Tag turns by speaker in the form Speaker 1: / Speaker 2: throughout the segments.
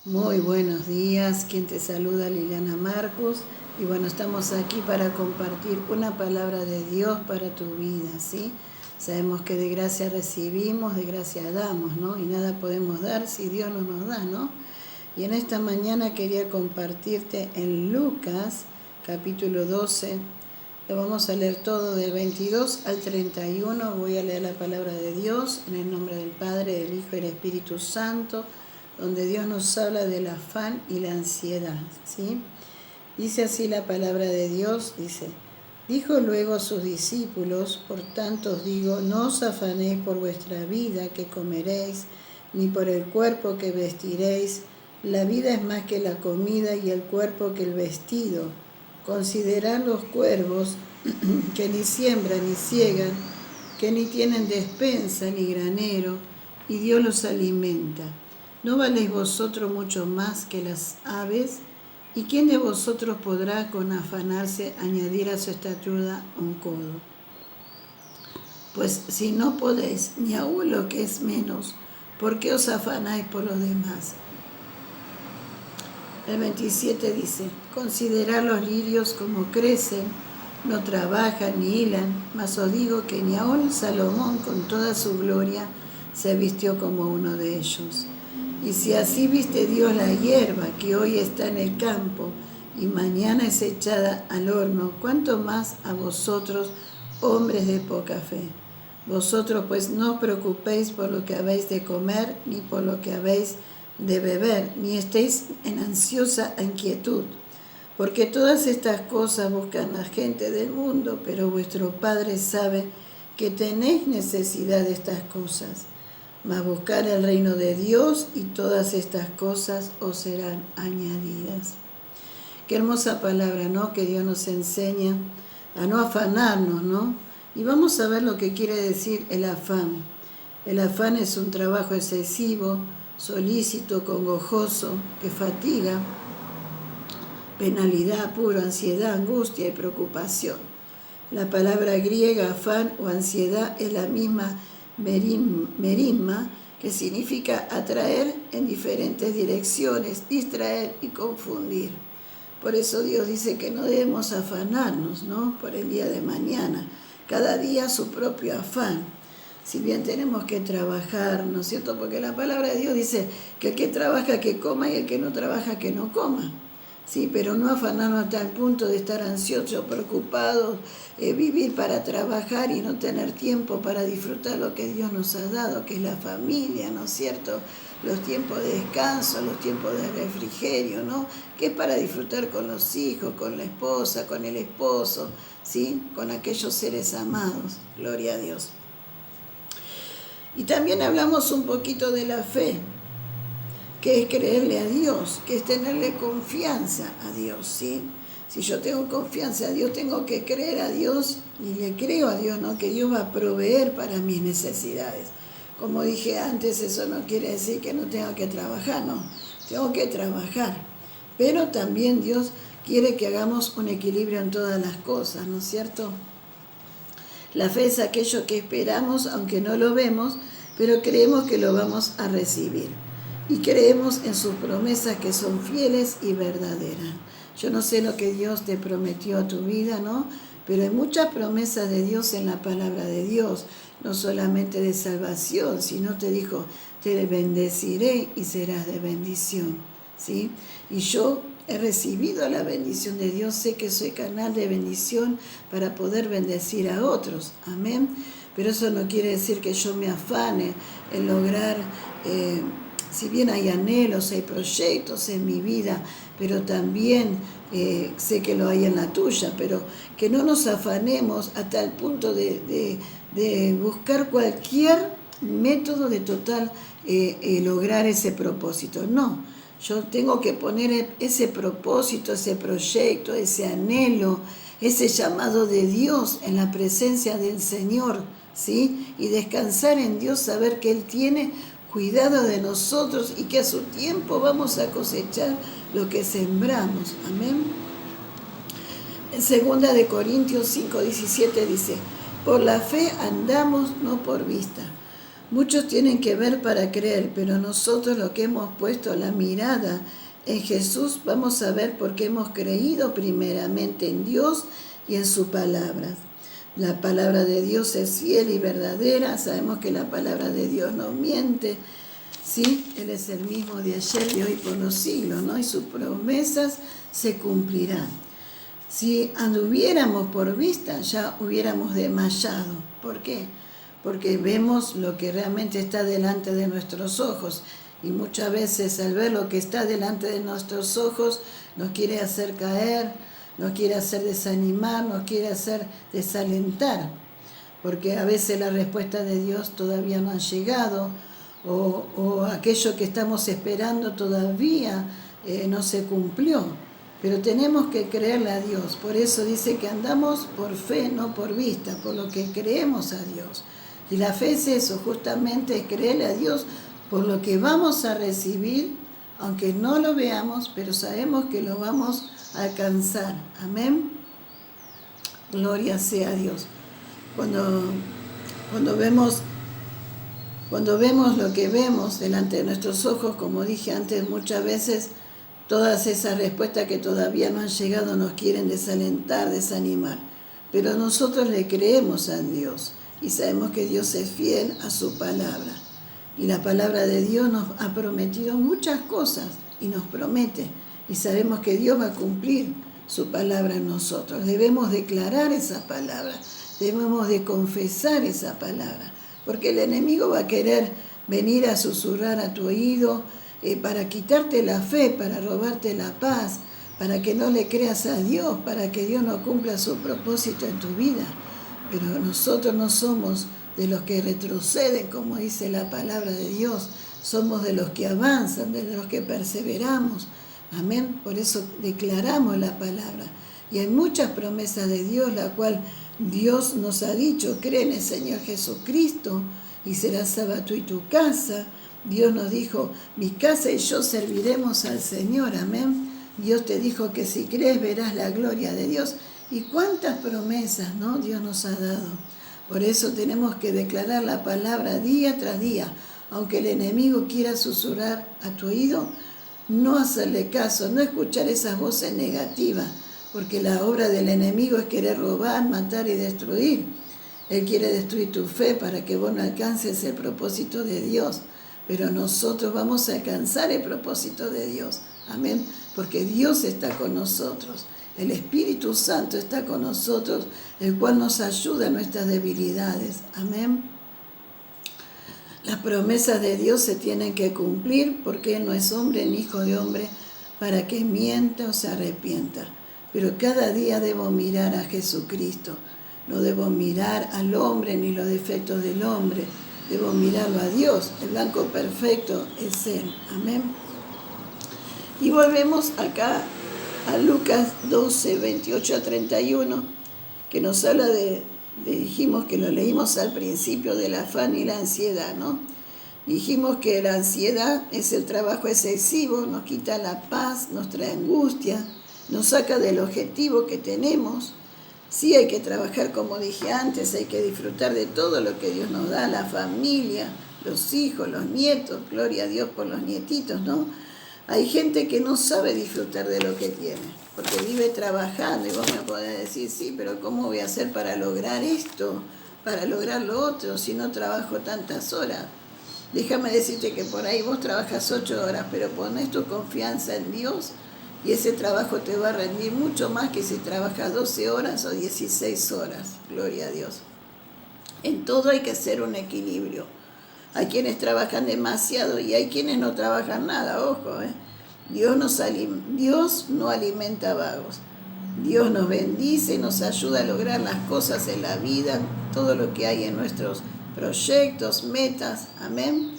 Speaker 1: Muy buenos días, quien te saluda Liliana Marcos y bueno, estamos aquí para compartir una palabra de Dios para tu vida, ¿sí? Sabemos que de gracia recibimos, de gracia damos, ¿no? Y nada podemos dar si Dios no nos da, ¿no? Y en esta mañana quería compartirte en Lucas, capítulo 12, lo vamos a leer todo del 22 al 31, voy a leer la palabra de Dios en el nombre del Padre, del Hijo y del Espíritu Santo, donde Dios nos habla del afán y la ansiedad, ¿sí? Dice así la palabra de Dios, dijo luego a sus discípulos, por tanto os digo, no os afanéis por vuestra vida que comeréis, ni por el cuerpo que vestiréis. La vida es más que la comida y el cuerpo que el vestido. Considerad los cuervos que ni siembran ni ciegan, que ni tienen despensa ni granero, y Dios los alimenta. ¿No valéis vosotros mucho más que las aves? ¿Y quién de vosotros podrá con afanarse añadir a su estatura un codo? Pues si no podéis, ni aun lo que es menos, ¿por qué os afanáis por los demás? El 27 dice, considerad los lirios como crecen, no trabajan ni hilan, mas os digo que ni aun Salomón con toda su gloria se vistió como uno de ellos. Y si así viste Dios la hierba que hoy está en el campo y mañana es echada al horno, ¿cuánto más a vosotros, hombres de poca fe? Vosotros pues no os preocupéis por lo que habéis de comer, ni por lo que habéis de beber, ni estéis en ansiosa inquietud, porque todas estas cosas buscan la gente del mundo, pero vuestro Padre sabe que tenéis necesidad de estas cosas. Mas buscar el reino de Dios y todas estas cosas os serán añadidas. Qué hermosa palabra, ¿no? Que Dios nos enseña a no afanarnos, ¿no? Y vamos a ver lo que quiere decir el afán. El afán es un trabajo excesivo, solícito, congojoso, que fatiga, penalidad, apuro, ansiedad, angustia y preocupación. La palabra griega afán o ansiedad es la misma merisma, que significa atraer en diferentes direcciones, distraer y confundir. Por eso Dios dice que no debemos afanarnos, ¿no? Por el día de mañana. Cada día su propio afán. Si bien tenemos que trabajar, ¿no es cierto? Porque la palabra de Dios dice que el que trabaja que coma y el que no trabaja que no coma. Sí, pero no afanarnos hasta el punto de estar ansiosos, preocupados, vivir para trabajar y no tener tiempo para disfrutar lo que Dios nos ha dado, que es la familia, ¿no es cierto? Los tiempos de descanso, los tiempos de refrigerio, ¿no? Que es para disfrutar con los hijos, con la esposa, con el esposo, ¿sí? Con aquellos seres amados. Gloria a Dios. Y también hablamos un poquito de la fe, que es creerle a Dios, que es tenerle confianza a Dios, ¿sí? Si yo tengo confianza a Dios, tengo que creer a Dios y le creo a Dios, ¿no? Que Dios va a proveer para mis necesidades. Como dije antes, eso no quiere decir que no tenga que trabajar, no, tengo que trabajar. Pero también Dios quiere que hagamos un equilibrio en todas las cosas, ¿no es cierto? La fe es aquello que esperamos, aunque no lo vemos, pero creemos que lo vamos a recibir. Y creemos en sus promesas que son fieles y verdaderas. Yo no sé lo que Dios te prometió a tu vida, ¿no? Pero hay muchas promesas de Dios en la palabra de Dios, no solamente de salvación, sino te dijo, te bendeciré y serás de bendición, ¿sí? Y yo he recibido la bendición de Dios, sé que soy canal de bendición para poder bendecir a otros, amén. Pero eso no quiere decir que yo me afane en lograr, si bien hay anhelos, hay proyectos en mi vida, pero también sé que lo hay en la tuya, pero que no nos afanemos hasta el punto de buscar cualquier método de total lograr ese propósito. No, yo tengo que poner ese propósito, ese proyecto, ese anhelo, ese llamado de Dios en la presencia del Señor, ¿sí? Y descansar en Dios, saber que Él tiene cuidado de nosotros y que a su tiempo vamos a cosechar lo que sembramos. Amén. En 2 de Corintios 5:17 dice, por la fe andamos, no por vista. Muchos tienen que ver para creer, pero nosotros lo que hemos puesto la mirada en Jesús, vamos a ver porque hemos creído primeramente en Dios y en su palabra. La palabra de Dios es fiel y verdadera, sabemos que la palabra de Dios no miente, ¿sí? Él es el mismo de ayer y hoy por los siglos, ¿no? Y sus promesas se cumplirán. Si anduviéramos por vista, ya hubiéramos desmayado. ¿Por qué? Porque vemos lo que realmente está delante de nuestros ojos. Y muchas veces al ver lo que está delante de nuestros ojos, nos quiere hacer caer, nos quiere hacer desanimar, nos quiere hacer desalentar. Porque a veces la respuesta de Dios todavía no ha llegado, o aquello que estamos esperando todavía no se cumplió. Pero tenemos que creerle a Dios. Por eso dice que andamos por fe, no por vista, por lo que creemos a Dios. Y la fe es eso, justamente es creerle a Dios por lo que vamos a recibir, aunque no lo veamos, pero sabemos que lo vamos a alcanzar. Amén. Gloria sea a Dios. Cuando vemos lo que vemos delante de nuestros ojos, como dije antes, muchas veces todas esas respuestas que todavía no han llegado nos quieren desalentar, desanimar. Pero nosotros le creemos a Dios y sabemos que Dios es fiel a su palabra. Y la palabra de Dios nos ha prometido muchas cosas y nos promete. Y sabemos que Dios va a cumplir su palabra en nosotros. Debemos declarar esa palabra, debemos de confesar esa palabra. Porque el enemigo va a querer venir a susurrar a tu oído, para quitarte la fe, para robarte la paz, para que no le creas a Dios, para que Dios no cumpla su propósito en tu vida. Pero nosotros no somos de los que retroceden, como dice la palabra de Dios, somos de los que avanzan, de los que perseveramos. Amén. Por eso declaramos la palabra. Y hay muchas promesas de Dios, la cual Dios nos ha dicho: cree en el Señor Jesucristo y será salva tú y tu casa. Dios nos dijo: mi casa y yo serviremos al Señor. Amén. Dios te dijo que si crees verás la gloria de Dios. Y cuántas promesas, ¿no?, Dios nos ha dado. Por eso tenemos que declarar la palabra día tras día. Aunque el enemigo quiera susurrar a tu oído, no hacerle caso, no escuchar esas voces negativas, porque la obra del enemigo es querer robar, matar y destruir. Él quiere destruir tu fe para que vos no alcances el propósito de Dios. Pero nosotros vamos a alcanzar el propósito de Dios. Amén. Porque Dios está con nosotros. El Espíritu Santo está con nosotros, el cual nos ayuda en nuestras debilidades. Amén. Las promesas de Dios se tienen que cumplir, porque Él no es hombre ni hijo de hombre para que mienta o se arrepienta. Pero cada día debo mirar a Jesucristo. No debo mirar al hombre ni los defectos del hombre. Debo mirarlo a Dios. El blanco perfecto es Él. Amén. Y volvemos acá a Lucas 12, 28 a 31, que nos habla dijimos que lo leímos al principio, del afán y la ansiedad, ¿no? Dijimos que la ansiedad es el trabajo excesivo, nos quita la paz, nos trae angustia, nos saca del objetivo que tenemos. Sí, hay que trabajar, como dije antes, hay que disfrutar de todo lo que Dios nos da, la familia, los hijos, los nietos, gloria a Dios por los nietitos, ¿no? Hay gente que no sabe disfrutar de lo que tiene, porque vive trabajando, y vos me podés decir: sí, pero ¿cómo voy a hacer para lograr esto, para lograr lo otro, si no trabajo tantas horas? Déjame decirte que por ahí vos trabajas 8 horas, pero ponés tu confianza en Dios y ese trabajo te va a rendir mucho más que si trabajas 12 horas o 16 horas, gloria a Dios. En todo hay que hacer un equilibrio. Hay quienes trabajan demasiado y hay quienes no trabajan nada, ojo, Dios no alimenta vagos. Dios nos bendice y nos ayuda a lograr las cosas en la vida, todo lo que hay en nuestros proyectos, metas, amén.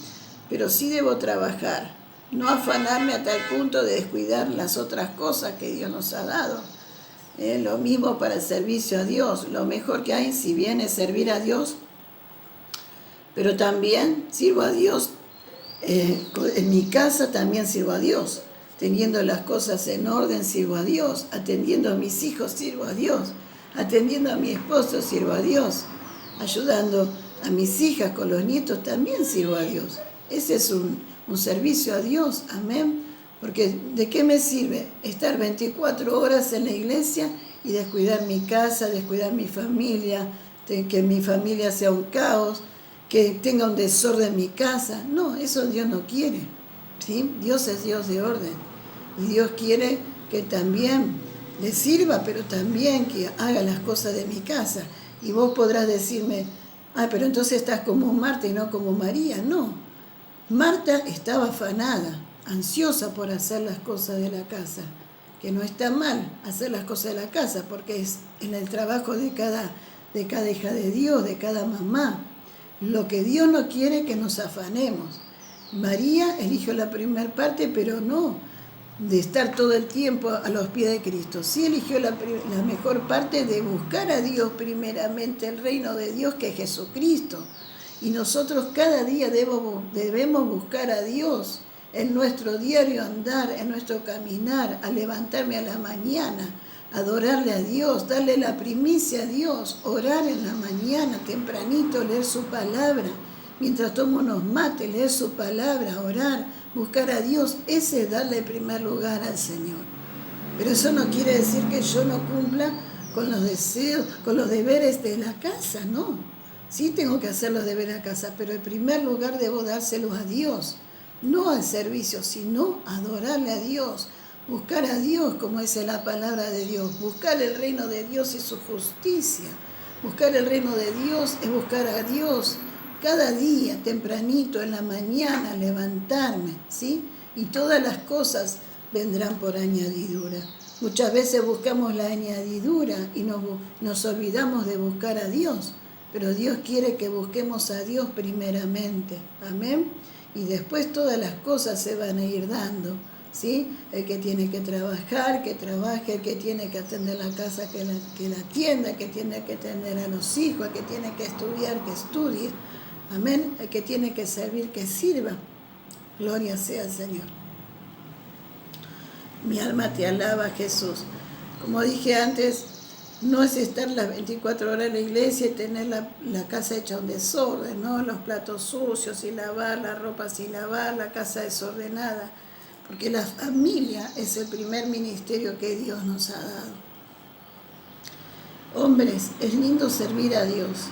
Speaker 1: Pero sí debo trabajar, no afanarme a tal punto de descuidar las otras cosas que Dios nos ha dado. Lo mismo para el servicio a Dios. Lo mejor que hay, si bien, es servir a Dios, pero también sirvo a Dios. En mi casa también sirvo a Dios. Teniendo las cosas en orden, sirvo a Dios. Atendiendo a mis hijos, sirvo a Dios. Atendiendo a mi esposo, sirvo a Dios. Ayudando a mis hijas, con los nietos, también sirvo a Dios. Ese es un servicio a Dios, amén. Porque ¿de qué me sirve estar 24 horas en la iglesia y descuidar mi casa, descuidar mi familia, que mi familia sea un caos, que tenga un desorden en mi casa? No, eso Dios no quiere, ¿sí? Dios es Dios de orden y Dios quiere que también le sirva, pero también que haga las cosas de mi casa. Y vos podrás decirme, pero entonces estás como Marta y no como María. No, Marta estaba afanada, ansiosa por hacer las cosas de la casa, que no está mal hacer las cosas de la casa, porque es en el trabajo de cada hija de Dios, de cada mamá. Lo que Dios no quiere es que nos afanemos. María eligió la primera parte, pero no de estar todo el tiempo a los pies de Cristo. Sí eligió la mejor parte de buscar a Dios primeramente, el reino de Dios que es Jesucristo. Y nosotros cada día debemos buscar a Dios en nuestro diario andar, en nuestro caminar, a levantarme a la mañana, adorarle a Dios, darle la primicia a Dios, orar en la mañana tempranito, leer su palabra, mientras tomo unos mates, leer su palabra, orar, buscar a Dios. Ese es darle primer lugar al Señor. Pero eso no quiere decir que yo no cumpla con los deseos, con los deberes de la casa, no. Sí tengo que hacer los deberes de la casa, pero en primer lugar debo dárselos a Dios, no al servicio, sino adorarle a Dios, buscar a Dios como dice la palabra de Dios, buscar el reino de Dios y su justicia. Buscar el reino de Dios es buscar a Dios cada día, tempranito, en la mañana, levantarme, ¿sí? Y todas las cosas vendrán por añadidura. Muchas veces buscamos la añadidura y nos olvidamos de buscar a Dios, pero Dios quiere que busquemos a Dios primeramente, amén. Y después todas las cosas se van a ir dando, ¿sí? El que tiene que trabajar, que trabaje, el que tiene que atender la casa, que la atienda, el que tiene que atender a los hijos, el que tiene que estudiar, que estudie, amén. El que tiene que servir, que sirva. Gloria sea al Señor. Mi alma te alaba, Jesús. Como dije antes, no es estar las 24 horas en la iglesia y tener la casa hecha un desorden, ¿no? Los platos sucios sin lavar, la ropa sin lavar, la casa desordenada. Porque la familia es el primer ministerio que Dios nos ha dado. Hombres, es lindo servir a Dios,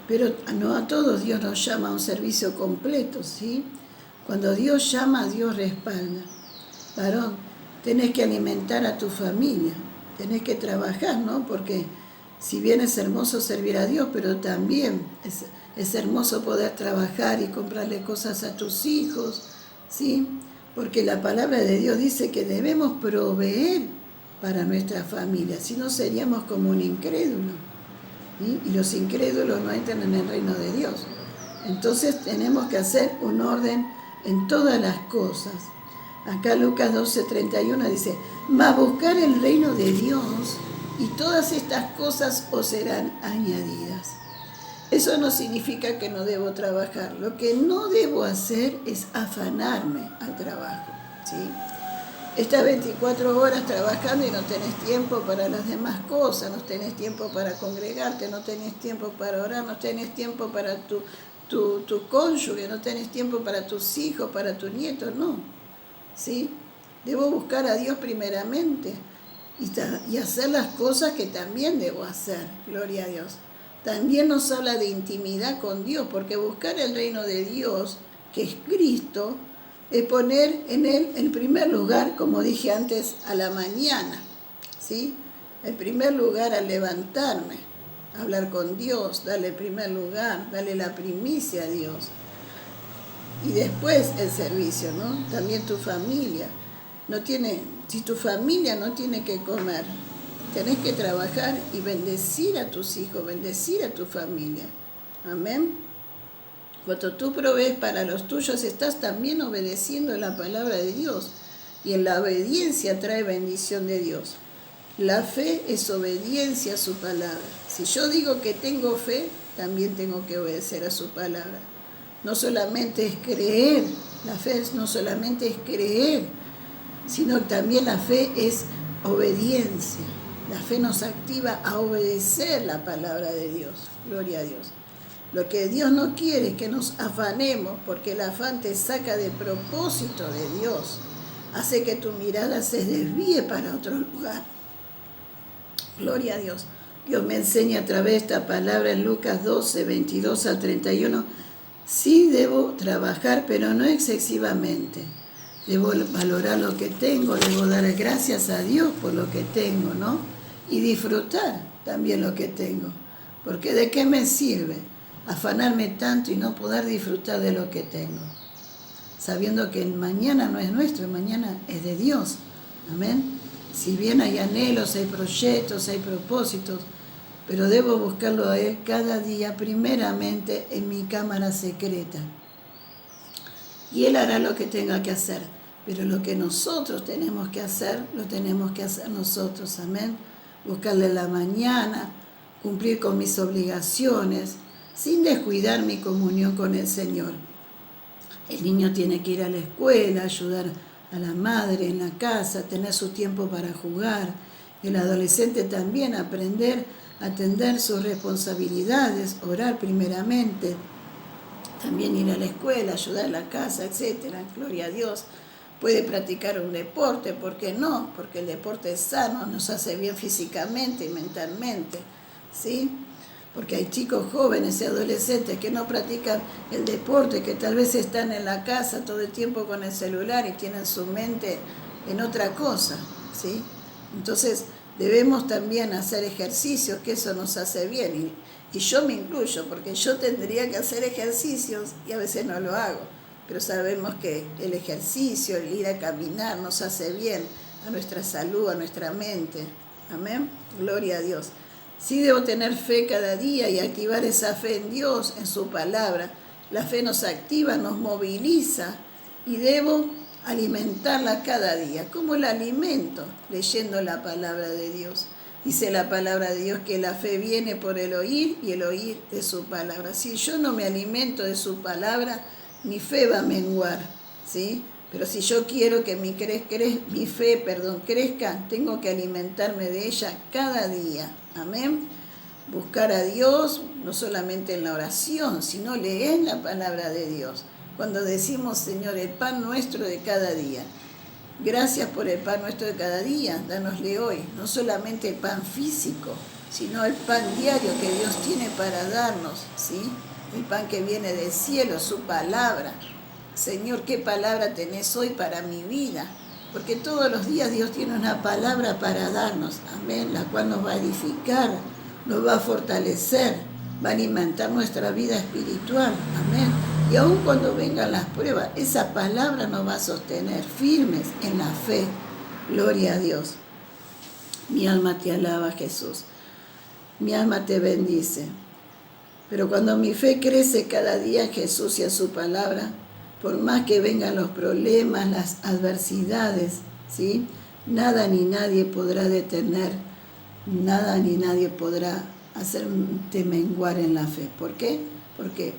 Speaker 1: pero no a todos Dios nos llama a un servicio completo, ¿sí? Cuando Dios llama, Dios respalda. Varón, tenés que alimentar a tu familia, tenés que trabajar, ¿no? Porque si bien es hermoso servir a Dios, pero también es hermoso poder trabajar y comprarle cosas a tus hijos, ¿sí? Porque la palabra de Dios dice que debemos proveer para nuestra familia, si no seríamos como un incrédulo, ¿sí? Y los incrédulos no entran en el reino de Dios. Entonces tenemos que hacer un orden en todas las cosas. Acá Lucas 12:31 dice, mas buscar el reino de Dios y todas estas cosas os serán añadidas. Eso no significa que no debo trabajar. Lo que no debo hacer es afanarme al trabajo, ¿sí? Estás 24 horas trabajando y no tenés tiempo para las demás cosas, no tenés tiempo para congregarte, no tenés tiempo para orar, no tenés tiempo para tu cónyuge, no tenés tiempo para tus hijos, para tus nietos, no, ¿sí? Debo buscar a Dios primeramente y hacer las cosas que también debo hacer, gloria a Dios. También nos habla de intimidad con Dios, porque buscar el reino de Dios, que es Cristo, es poner en Él en primer lugar, como dije antes, a la mañana, ¿sí? En primer lugar al levantarme, hablar con Dios, darle primer lugar, darle la primicia a Dios. Y después el servicio, ¿no? También tu familia. Si tu familia no tiene que comer, tenés que trabajar y bendecir a tus hijos, bendecir a tu familia. Amén. Cuando tú provees para los tuyos, estás también obedeciendo la palabra de Dios. Y en la obediencia trae bendición de Dios. La fe es obediencia a su palabra. Si yo digo que tengo fe, también tengo que obedecer a su palabra. No solamente es creer, la fe no solamente es creer, sino también la fe es obediencia. La fe nos activa a obedecer la palabra de Dios. Gloria a Dios. Lo que Dios no quiere es que nos afanemos, porque el afán te saca de propósito de Dios. Hace que tu mirada se desvíe para otro lugar. Gloria a Dios. Dios me enseña a través de esta palabra en Lucas 12, 22 al 31. Sí debo trabajar, pero no excesivamente. Debo valorar lo que tengo, debo dar gracias a Dios por lo que tengo, ¿no? Y disfrutar también lo que tengo. Porque ¿de qué me sirve afanarme tanto y no poder disfrutar de lo que tengo? Sabiendo que el mañana no es nuestro, el mañana es de Dios. Amén. Si bien hay anhelos, hay proyectos, hay propósitos, pero debo buscarlo a Él cada día, primeramente en mi cámara secreta. Y Él hará lo que tenga que hacer, pero lo que nosotros tenemos que hacer, lo tenemos que hacer nosotros. Amén. Buscarle la mañana, cumplir con mis obligaciones, sin descuidar mi comunión con el Señor. El niño tiene que ir a la escuela, ayudar a la madre en la casa, tener su tiempo para jugar. El adolescente también aprender a atender sus responsabilidades, orar primeramente, también ir a la escuela, ayudar a la casa, etc. Gloria a Dios. Puede practicar un deporte, ¿por qué no? Porque el deporte es sano, nos hace bien físicamente y mentalmente, ¿sí? Porque hay chicos jóvenes y adolescentes que no practican el deporte, que tal vez están en la casa todo el tiempo con el celular y tienen su mente en otra cosa, ¿sí? Entonces debemos también hacer ejercicios, que eso nos hace bien. Y yo me incluyo, porque yo tendría que hacer ejercicios y a veces no lo hago. Pero sabemos que el ejercicio, el ir a caminar, nos hace bien a nuestra salud, a nuestra mente. Amén. Gloria a Dios. Sí debo tener fe cada día y activar esa fe en Dios, en su palabra. La fe nos activa, nos moviliza y debo alimentarla cada día. ¿Cómo la alimento? Leyendo la palabra de Dios. Dice la palabra de Dios que la fe viene por el oír y el oír de su palabra. Si yo no me alimento de su palabra, mi fe va a menguar, ¿sí? Pero si yo quiero que mi fe crezca, tengo que alimentarme de ella cada día. Amén. Buscar a Dios, no solamente en la oración, sino leer la palabra de Dios. Cuando decimos, Señor, el pan nuestro de cada día. Gracias por el pan nuestro de cada día, dánosle hoy. No solamente el pan físico, sino el pan diario que Dios tiene para darnos, ¿sí? El pan que viene del cielo, su palabra. Señor, ¿qué palabra tenés hoy para mi vida? Porque todos los días Dios tiene una palabra para darnos, amén, la cual nos va a edificar, nos va a fortalecer, va a alimentar nuestra vida espiritual, amén. Y aun cuando vengan las pruebas, esa palabra nos va a sostener firmes en la fe. Gloria a Dios. Mi alma te alaba, Jesús. Mi alma te bendice. Pero cuando mi fe crece cada día en Jesús y en su palabra, por más que vengan los problemas, las adversidades, ¿sí? Nada ni nadie podrá detener, nada ni nadie podrá hacerte menguar en la fe. ¿Por qué? Porque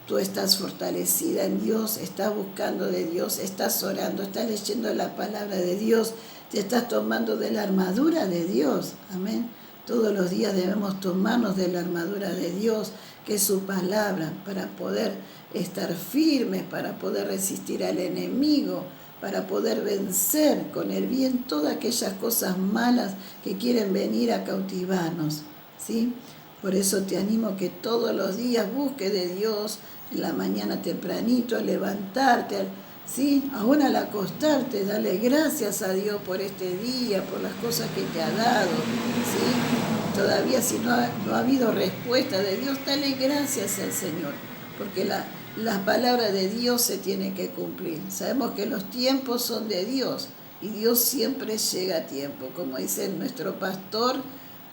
Speaker 1: tú estás fortalecida en Dios, estás buscando de Dios, estás orando, estás leyendo la palabra de Dios, te estás tomando de la armadura de Dios. Amén. Todos los días debemos tomarnos de la armadura de Dios, que es su palabra, para poder estar firmes, para poder resistir al enemigo, para poder vencer con el bien todas aquellas cosas malas que quieren venir a cautivarnos, ¿sí? Por eso te animo que todos los días busques de Dios, en la mañana tempranito, al levantarte, ¿sí? Aún al acostarte, dale gracias a Dios por este día, por las cosas que te ha dado, ¿sí? Todavía si no ha habido respuesta de Dios, dale gracias al Señor, porque la palabra de Dios se tiene que cumplir. Sabemos que los tiempos son de Dios y Dios siempre llega a tiempo. Como dice nuestro pastor,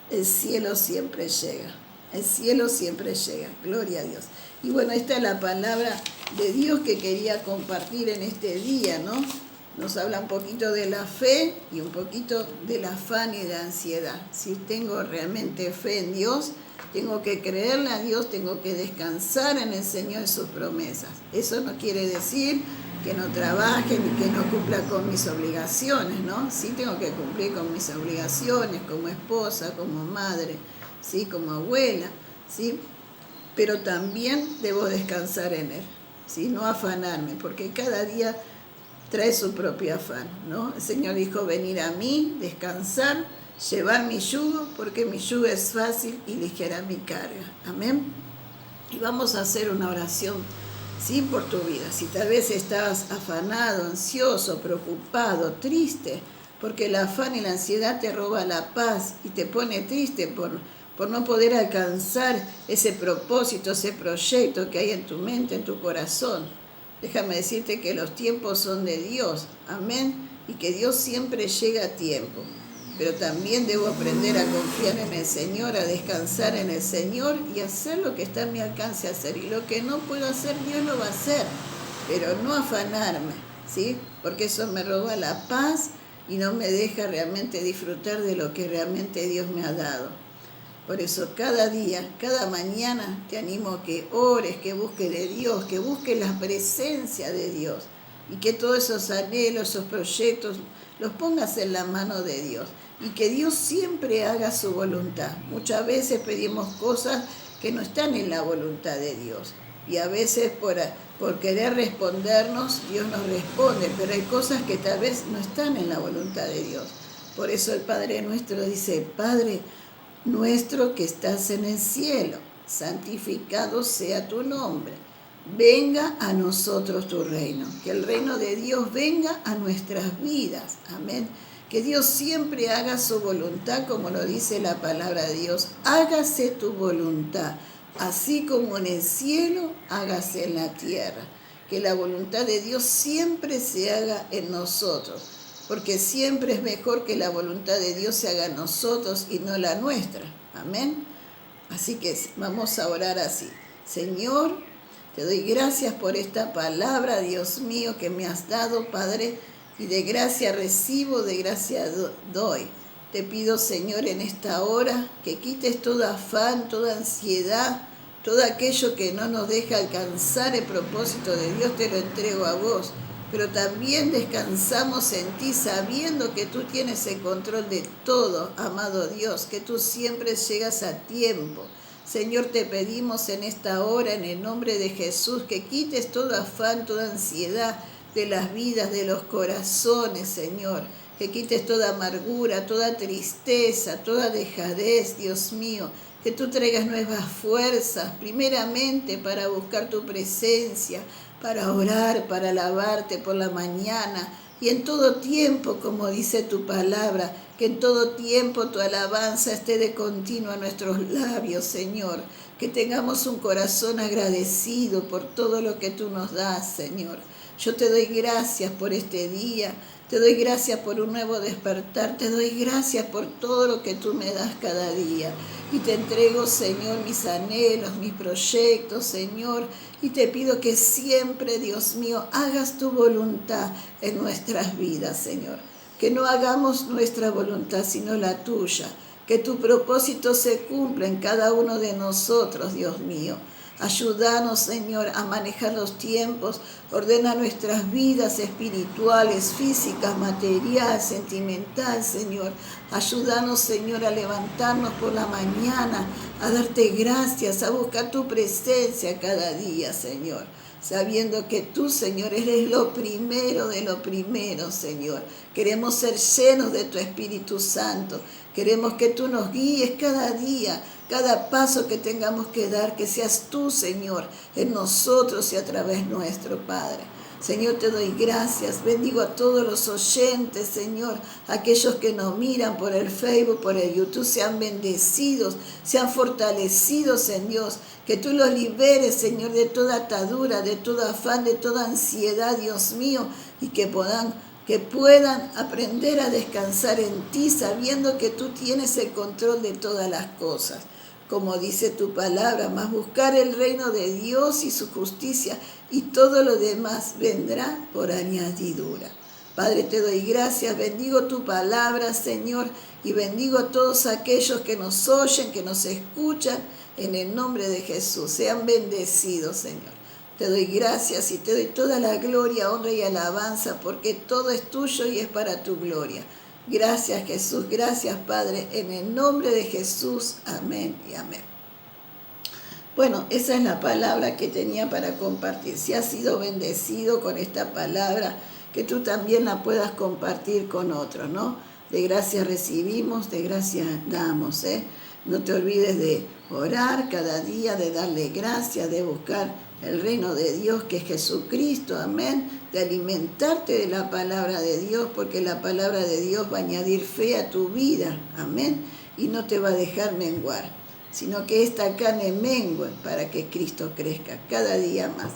Speaker 1: el cielo siempre llega. El cielo siempre llega. Gloria a Dios. Y bueno, esta es la palabra de Dios que quería compartir en este día, ¿no? Nos habla un poquito de la fe y un poquito del afán y de ansiedad. Si tengo realmente fe en Dios, tengo que creerle a Dios, tengo que descansar en el Señor y sus promesas. Eso no quiere decir que no trabaje ni que no cumpla con mis obligaciones, ¿no? Sí tengo que cumplir con mis obligaciones como esposa, como madre, ¿sí? Como abuela, ¿sí? pero también debo descansar en Él, ¿sí? No afanarme, porque cada día trae su propio afán, ¿no? El Señor dijo, venir a mí, descansar, llevar mi yugo, porque mi yugo es fácil y ligera mi carga. Amén. Y vamos a hacer una oración, ¿sí? Por tu vida. Si tal vez estás afanado, ansioso, preocupado, triste, porque el afán y la ansiedad te roba la paz y te pone triste por no poder alcanzar ese propósito, ese proyecto que hay en tu mente, en tu corazón. Déjame decirte que los tiempos son de Dios, amén, y que Dios siempre llega a tiempo. Pero también debo aprender a confiar en el Señor, a descansar en el Señor y hacer lo que está a mi alcance hacer. Y lo que no puedo hacer, Dios lo va a hacer, pero no afanarme, ¿sí? Porque eso me roba la paz y no me deja realmente disfrutar de lo que realmente Dios me ha dado. Por eso cada día, cada mañana te animo a que ores, que busques de Dios, que busques la presencia de Dios y que todos esos anhelos, esos proyectos los pongas en la mano de Dios y que Dios siempre haga su voluntad. Muchas veces pedimos cosas que no están en la voluntad de Dios y a veces por querer respondernos, Dios nos responde, pero hay cosas que tal vez no están en la voluntad de Dios. Por eso el Padre nuestro dice, Padre nuestro que estás en el cielo, santificado sea tu nombre. Venga a nosotros tu reino, que el reino de Dios venga a nuestras vidas, amén. Que Dios siempre haga su voluntad, como lo dice la palabra de Dios. Hágase tu voluntad, así como en el cielo, hágase en la tierra. Que la voluntad de Dios siempre se haga en nosotros, porque siempre es mejor que la voluntad de Dios se haga en nosotros y no la nuestra. Amén. Así que vamos a orar así. Señor, te doy gracias por esta palabra, Dios mío, que me has dado, Padre, y de gracia recibo, de gracia doy. Te pido, Señor, en esta hora, que quites todo afán, toda ansiedad, todo aquello que no nos deja alcanzar el propósito de Dios, te lo entrego a vos. Pero también descansamos en ti sabiendo que tú tienes el control de todo, amado Dios, que tú siempre llegas a tiempo. Señor, te pedimos en esta hora, en el nombre de Jesús, que quites todo afán, toda ansiedad de las vidas, de los corazones, Señor. Que quites toda amargura, toda tristeza, toda dejadez, Dios mío. Que tú traigas nuevas fuerzas, primeramente para buscar tu presencia, para orar, para alabarte por la mañana y en todo tiempo, como dice tu palabra, que en todo tiempo tu alabanza esté de continuo a nuestros labios, Señor. Que tengamos un corazón agradecido por todo lo que tú nos das, Señor. Yo te doy gracias por este día, te doy gracias por un nuevo despertar, te doy gracias por todo lo que tú me das cada día. Y te entrego, Señor, mis anhelos, mis proyectos, Señor, y te pido que siempre, Dios mío, hagas tu voluntad en nuestras vidas, Señor. Que no hagamos nuestra voluntad, sino la tuya. Que tu propósito se cumpla en cada uno de nosotros, Dios mío. Ayúdanos, Señor, a manejar los tiempos. Ordena nuestras vidas espirituales, físicas, material, sentimental, Señor. Ayúdanos, Señor, a levantarnos por la mañana, a darte gracias, a buscar tu presencia cada día, Señor. Sabiendo que tú, Señor, eres lo primero de lo primero, Señor. Queremos ser llenos de tu Espíritu Santo. Queremos que tú nos guíes cada día, cada paso que tengamos que dar, que seas tú, Señor, en nosotros y a través nuestro, Padre. Señor, te doy gracias. Bendigo a todos los oyentes, Señor. Aquellos que nos miran por el Facebook, por el YouTube, sean bendecidos, sean fortalecidos en Dios. Que tú los liberes, Señor, de toda atadura, de todo afán, de toda ansiedad, Dios mío, y que puedan aprender a descansar en ti, sabiendo que tú tienes el control de todas las cosas. Como dice tu palabra, más buscar el reino de Dios y su justicia, y todo lo demás vendrá por añadidura. Padre, te doy gracias, bendigo tu palabra, Señor, y bendigo a todos aquellos que nos oyen, que nos escuchan, en el nombre de Jesús. Sean bendecidos, Señor. Te doy gracias y te doy toda la gloria, honra y alabanza, porque todo es tuyo y es para tu gloria. Gracias, Jesús. Gracias, Padre. En el nombre de Jesús. Amén y amén. Bueno, esa es la palabra que tenía para compartir. Si has sido bendecido con esta palabra, que tú también la puedas compartir con otros, ¿no? De gracia recibimos, de gracia damos, ¿eh? No te olvides de orar cada día, de darle gracias, de buscar el reino de Dios, que es Jesucristo, amén, de alimentarte de la palabra de Dios, porque la palabra de Dios va a añadir fe a tu vida, amén, y no te va a dejar menguar, sino que esta carne mengue para que Cristo crezca cada día más.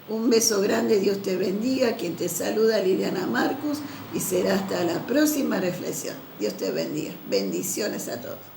Speaker 1: Un beso grande, Dios te bendiga. Quien te saluda, Liliana Marcus, y será hasta la próxima reflexión. Dios te bendiga. Bendiciones a todos.